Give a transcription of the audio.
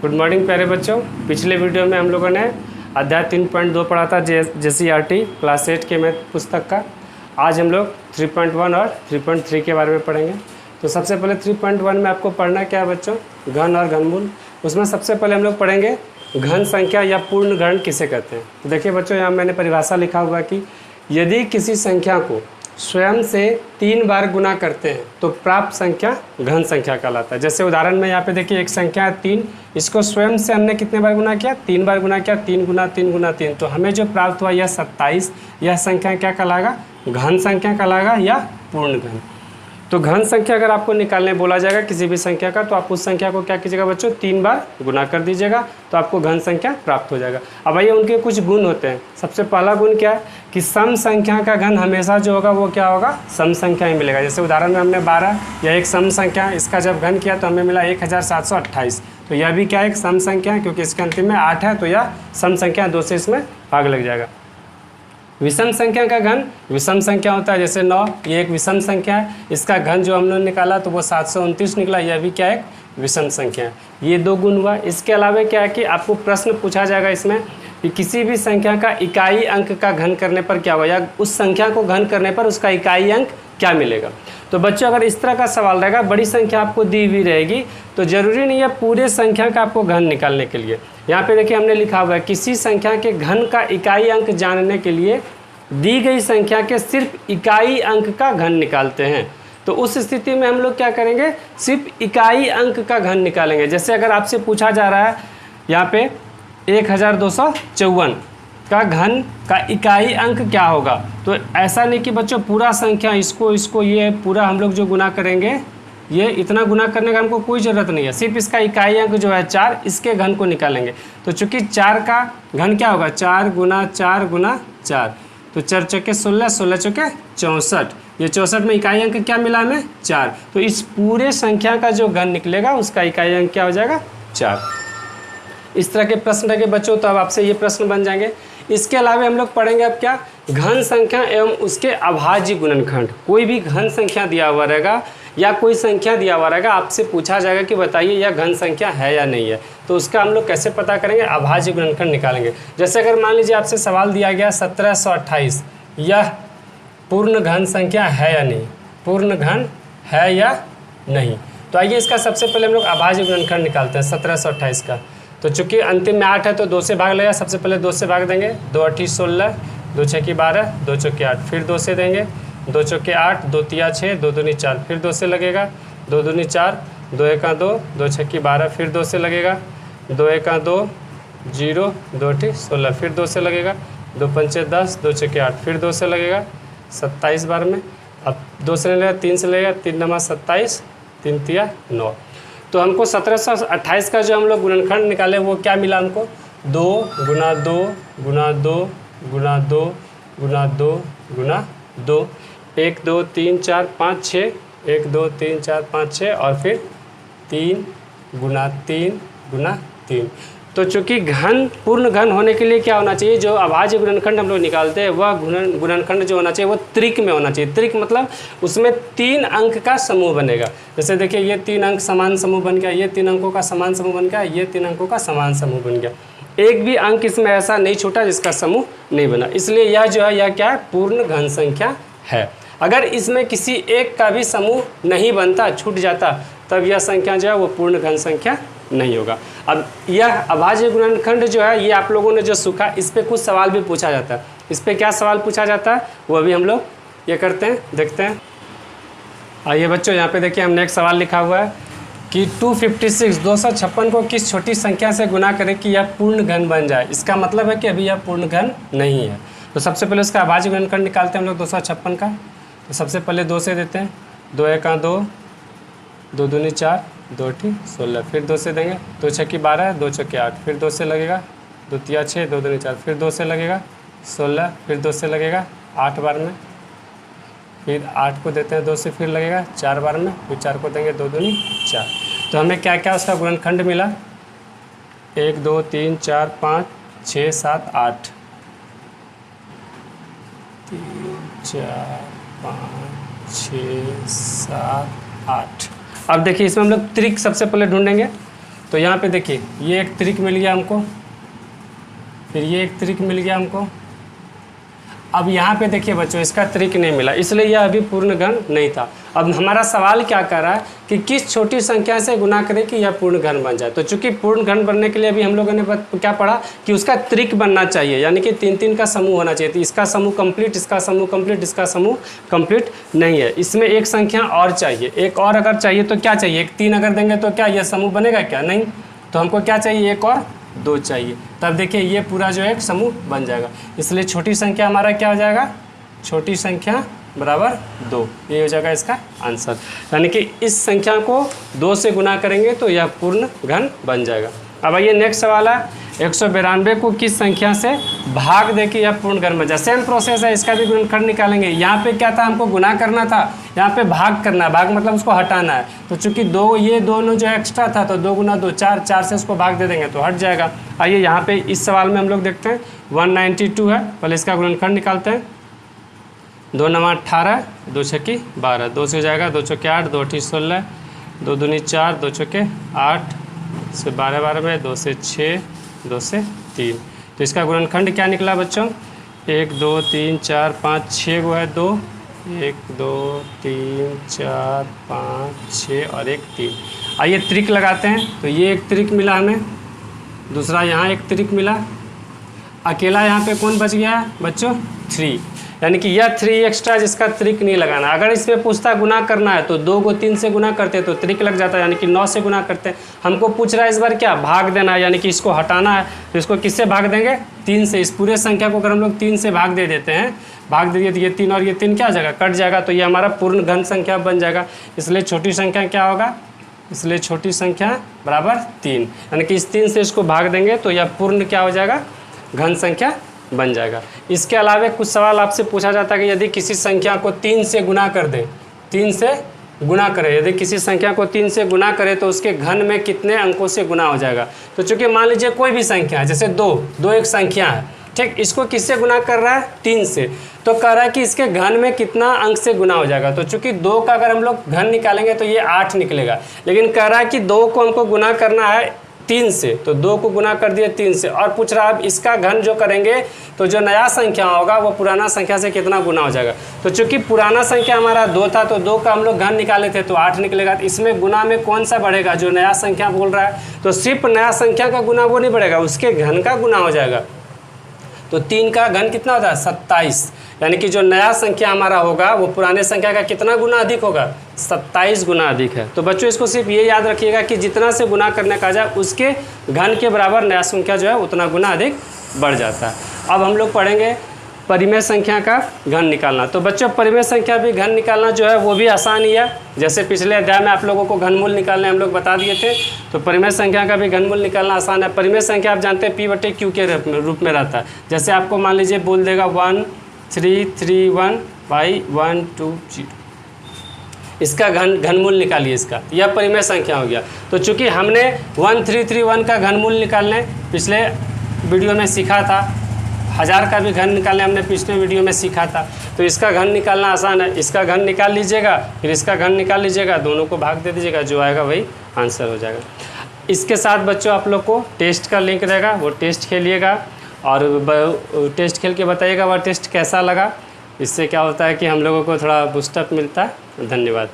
Good morning प्यारे बच्चों। पिछले वीडियो में हम लोगों ने अध्याय 3.2 पढ़ा था JCERT क्लास 8 के मैथ पुस्तक का। आज हम लोग 3.1 और 3.3 के बारे में पढ़ेंगे। तो सबसे पहले 3.1 में आपको पढ़ना क्या है बच्चों, घन और घनमूल। उसमें सबसे पहले हम लोग पढ़ेंगे घन संख्या या पूर्ण घन किसे कहते हैं। तो देखिए बच्चों, यहाँ मैंने परिभाषा लिखा हुआ कि यदि किसी संख्या को स्वयं से 3 बार गुना करते हैं तो प्राप्त संख्या घन संख्या कहलाता है। जैसे उदाहरण में यहाँ पे देखिए एक संख्या है 3, इसको स्वयं से हमने कितने बार गुना किया, 3 बार गुना किया, 3 गुना 3 गुना 3, तो हमें जो प्राप्त हुआ यह 27। यह संख्या क्या कहलाएगा, घन संख्या कहलाएगा या पूर्ण घन। तो घन संख्या अगर आपको निकालने बोला जाएगा किसी भी संख्या का, तो आप उस संख्या को क्या कीजिएगा बच्चों, 3 बार गुना कर दीजिएगा तो आपको घन संख्या प्राप्त हो जाएगा। अब आइए उनके कुछ गुण होते हैं। सबसे पहला गुण क्या है कि सम संख्या का घन हमेशा जो होगा वो क्या होगा, सम संख्या ही मिलेगा। जैसे उदाहरण में हमने 12 या एक सम संख्या, इसका जब घन किया तो हमें मिला 1728। तो यह भी क्या है, एक सम संख्या है, क्योंकि इसके अंतिम में 8 है तो यह सम संख्या, 2 से इसमें भाग लग जाएगा। विषम संख्या का घन विषम संख्या होता है, जैसे 9, ये एक विषम संख्या है, इसका घन जो हमने निकाला तो वो 729 निकला, यह भी क्या है, एक विषम संख्या है। ये 2 गुण हुआ। इसके अलावा क्या है कि आपको प्रश्न पूछा जाएगा इसमें कि किसी भी संख्या का इकाई अंक का घन करने पर क्या हुआ, या उस संख्या को घन करने पर उसका इकाई अंक क्या मिलेगा। तो बच्चों अगर इस तरह का सवाल रहेगा, बड़ी संख्या आपको दी हुई रहेगी, तो जरूरी नहीं है पूरे संख्या का आपको घन निकालने के लिए। यहाँ पे देखिए हमने लिखा हुआ है किसी संख्या के घन का इकाई अंक जानने के लिए दी गई संख्या के सिर्फ इकाई अंक का घन निकालते हैं। तो उस स्थिति में हम लोग क्या करेंगे, सिर्फ इकाई अंक का घन निकालेंगे। जैसे अगर आपसे पूछा जा रहा है यहाँ पे 1254 का घन का इकाई अंक क्या होगा, तो ऐसा नहीं कि बच्चों पूरा संख्या इसको ये पूरा हम लोग जो गुना करेंगे, ये इतना गुना करने का हमको कोई ज़रूरत नहीं है, सिर्फ इसका इकाई अंक जो है 4, इसके घन को निकालेंगे। तो चूँकि 4 का घन क्या होगा, 4 गुना 4 गुना 4, तो 4 चौके 16, 16 चौके 64, ये 64 में इकाई अंक क्या मिला हमें, 4। तो इस पूरे संख्या का जो घन निकलेगा उसका इकाई अंक क्या हो जाएगा, 4। इस तरह के प्रश्न रहेंगे बच्चों, तो अब आपसे ये प्रश्न बन जाएंगे। इसके अलावा हम लोग पढ़ेंगे अब क्या, घन संख्या एवं उसके अभाज्य गुणनखंड। कोई भी घन संख्या दिया हुआ रहेगा या कोई संख्या दिया हुआ रहेगा, आपसे पूछा जाएगा कि बताइए यह घन संख्या है या नहीं है, तो उसका हम लोग कैसे पता करेंगे, अभाज्य गुणनखंड निकालेंगे। जैसे अगर मान लीजिए आपसे सवाल दिया गया 1728, यह पूर्ण घन संख्या है या नहीं, पूर्ण घन है या नहीं, तो आइए इसका सबसे पहले हम लोग अभाज्य गुणनखंड निकालते हैं 1728 का। तो चूंकि अंतिम में 8 है तो 2 से भाग लगेगा, सबसे पहले 2 से भाग देंगे, 2 8 16, 2 6 12, 2 चौके 8, फिर 2 से देंगे, 2 चौके 8, 2 तिया 6, 2 दूनी 4, फिर 2 से लगेगा, 2 दूनी 4, 2 एका 2, 2 छक्की 12, फिर 2 से लगेगा, 2 एका 2 0, 2 8 16, फिर 2 से लगेगा, 2 पंचे 10, 2 छक्के 8, फिर 2 से लगेगा 27 बार में। अब 2 से लगेगा, 3 से लगेगा, 3 नमा 27, 3 तिया 9। तो हमको 1728 का जो हम लोग गुणनखंड निकाले वो क्या मिला हमको, 2 गुना 2 गुना 2 गुना 2 गुना 2 गुना 2, 1 2 3 4 5 6, 1 2 3 4 5 6, और फिर 3 गुना 3 गुना 3। तो चूँकि घन पूर्ण घन होने के लिए क्या होना चाहिए, जो अभाज्य गुणनखंड हम लोग निकालते हैं वह गुणनखंड जो होना चाहिए वो त्रिक में होना चाहिए। त्रिक मतलब उसमें 3 अंक का समूह बनेगा। जैसे देखिए ये 3 अंक समान समूह बन गया, ये 3 अंकों का समान समूह बन गया, ये 3 अंकों का समान समूह बन गया। एक भी अंक इसमें ऐसा नहीं छूटा जिसका समूह नहीं बना, इसलिए यह जो है यह क्या है, पूर्ण घन संख्या है। अगर इसमें किसी एक का भी समूह नहीं बनता, छूट जाता, तब यह संख्या जो है वो पूर्ण घन संख्या नहीं होगा। अब यह अभाज्य गुणनखंड जो है ये आप लोगों ने जो सीखा, इस पर कुछ सवाल भी पूछा जाता है। इस पर क्या सवाल पूछा जाता है वो भी हम लोग ये करते हैं, देखते हैं। आइए बच्चों, यहाँ पे देखिए हमने एक सवाल लिखा हुआ है कि 256 को किस छोटी संख्या से गुना करें कि यह पूर्ण घन बन जाए। इसका मतलब है कि अभी यह पूर्ण घन नहीं है। तो सबसे पहले उसका अभाज्य गुणनखंड निकालते हैं हम लोग 256 का। तो सबसे पहले 2 से देते हैं, 2 एका 2, 2 दूनी 4, 2 8 16, फिर 2 से देंगे, 2 छक्की 12, 2 चौके 8, फिर 2 से लगेगा, 2 तिया 6, 2 दूनी 4, फिर 2 से लगेगा 16, फिर 2 से लगेगा 8 बार में, फिर 8 को देते हैं 2 से, फिर लगेगा 4 बार में, फिर 4 को देंगे 2 दूनी 4। तो हमें क्या क्या उसका गुणनखंड मिला, 1 2 3 4 5 6 7 8, 3 4 5 6 7 8। अब देखिए इसमें हम लोग त्रिक सबसे पहले ढूंढेंगे। तो यहाँ पे देखिए ये एक त्रिक मिल गया हमको, फिर ये एक त्रिक मिल गया हमको। अब यहाँ पे देखिए बच्चों इसका त्रिक नहीं मिला, इसलिए यह अभी पूर्ण घन नहीं था। अब हमारा सवाल क्या कर रहा है कि किस छोटी संख्या से गुना करें कि यह पूर्ण घन बन जाए। तो चूंकि पूर्ण घन बनने के लिए अभी हम लोगों ने क्या पढ़ा कि उसका त्रिक बनना चाहिए, यानी कि 3-3 का समूह होना चाहिए। तो इसका समूह कंप्लीट, इसका समूह कंप्लीट, इसका समूह कंप्लीट नहीं है, इसमें एक संख्या और चाहिए। एक और अगर चाहिए तो क्या चाहिए, 3 अगर देंगे तो क्या यह समूह बनेगा क्या, नहीं। तो हमको क्या चाहिए, एक और 2 चाहिए, तब देखिए ये पूरा जो है एक समूह बन जाएगा। इसलिए छोटी संख्या हमारा क्या हो जाएगा, छोटी संख्या बराबर 2, ये हो जाएगा इसका आंसर। यानी कि इस संख्या को 2 से गुना करेंगे तो यह पूर्ण घन बन जाएगा। अब आइए नेक्स्ट सवाल है, 192 को किस संख्या से भाग दे के यह पूर्ण घन बन जाए। सेम प्रोसेस है, इसका भी गुणनखंड निकालेंगे। यहाँ पे क्या था, हमको गुना करना था, यहाँ पे भाग करना है, भाग मतलब उसको हटाना है। तो चूंकि 2 ये दोनों जो एक्स्ट्रा था तो 2 गुना 2 4, 4 से उसको भाग दे देंगे तो हट जाएगा। आइए यहाँ पे इस सवाल में हम लोग देखते हैं 192 है, पहले इसका गुणनखंड निकालते हैं। 2 9 18, 2 6 12, 2 से हो जाएगा 2 चौके 8, 2 8 16, 2 दूनी 4, 2 चौके 8 से 12 12 में 2 से 6, 2 से 3। तो इसका गुणनखंड क्या निकला बच्चों, 1 2 3 4 5 6 गो है 2, 1 2 3 4 5 6 और 1 3। आइए त्रिक लगाते हैं। तो ये एक त्रिक मिला हमें, दूसरा यहाँ एक त्रिक मिला, अकेला यहाँ पे कौन बच गया बच्चों, 3, यानी कि यह 3 एक्स्ट्रा जिसका त्रिक नहीं लगाना। अगर इसमें पूछता गुना करना है तो 2 को 3 से गुना करते तो त्रिक लग जाता है, यानी कि 9 से गुना करते हैं। हमको पूछ रहा है इस बार क्या, भाग देना है, यानी कि इसको हटाना है। तो इसको किससे भाग देंगे, 3 से। इस पूरे संख्या को अगर हम लोग 3 से भाग दे देते हैं, भाग दे दिए तो ये 3 और ये 3 क्या हो जाएगा, कट जाएगा। तो ये हमारा पूर्ण घन संख्या बन जाएगा। इसलिए छोटी संख्या क्या होगा, इसलिए छोटी संख्या बराबर 3, यानी कि इस 3 से इसको भाग देंगे तो यह पूर्ण क्या हो जाएगा, घन संख्या बन जाएगा। इसके अलावा कुछ सवाल आपसे पूछा जाता है कि यदि किसी संख्या को 3 से गुना कर दें, 3 से गुना करें, यदि किसी संख्या को 3 से गुना करें तो उसके घन में कितने अंकों से गुना हो जाएगा। तो चूंकि मान लीजिए कोई भी संख्या है, जैसे 2 एक संख्या है, ठीक, इसको किससे गुना कर रहा है, 3 से, तो कह रहा है कि इसके घन में कितना अंक से गुना हो जाएगा। तो चूंकि 2 का अगर हम लोग घन निकालेंगे तो ये 8 निकलेगा, लेकिन कह रहा है कि 2 को हमको गुना करना है 3 से, तो 2 को गुना कर दिए 3 से, और पूछ रहा है अब इसका घन जो करेंगे तो जो नया संख्या होगा वो पुराना संख्या से कितना गुना हो जाएगा। तो चूंकि पुराना संख्या हमारा 2 था तो 2 का हम लोग घन निकाले थे तो 8 निकलेगा। तो इसमें गुना में कौन सा बढ़ेगा, जो नया संख्या बोल रहा है। तो सिर्फ नया संख्या का गुना वो नहीं बढ़ेगा, उसके घन का गुना हो जाएगा। तो 3 का घन कितना होता है, 27, यानी कि जो नया संख्या हमारा होगा वो पुराने संख्या का कितना गुना अधिक होगा, 27 गुना अधिक है। तो बच्चों इसको सिर्फ ये याद रखिएगा कि जितना से गुना करने का जाए उसके घन के बराबर नया संख्या जो है उतना गुना अधिक बढ़ जाता है। अब हम लोग पढ़ेंगे परिमेय संख्या का घन निकालना। तो बच्चों परिमेय संख्या भी घन निकालना जो है वो भी आसान ही है। जैसे पिछले अध्याय में आप लोगों को घनमूल निकालने हम लोग बता दिए थे, तो परिमेय संख्या का भी घनमूल निकालना आसान है। परिमेय संख्या आप जानते हैं P/Q के रूप में रहता है। जैसे आपको मान लीजिए बोल देगा 1331/120, इसका घनमूल निकालिए इसका, यह परिमेय संख्या हो गया। तो चूंकि हमने 1331 का घनमूल निकालने पिछले वीडियो में सीखा था, 1000 का भी घन निकालने हमने पिछले वीडियो में सीखा था, तो इसका घन निकालना आसान है। इसका घन निकाल लीजिएगा, फिर इसका घन निकाल लीजिएगा, दोनों को भाग दे दीजिएगा, जो आएगा वही आंसर हो जाएगा। इसके साथ बच्चों आप लोग को टेस्ट का लिंक रहेगा, वो टेस्ट खेलिएगा और टेस्ट खेल के बताइएगा वह टेस्ट कैसा लगा। इससे क्या होता है कि हम लोगों को थोड़ा बूस्टअप मिलता है। धन्यवाद।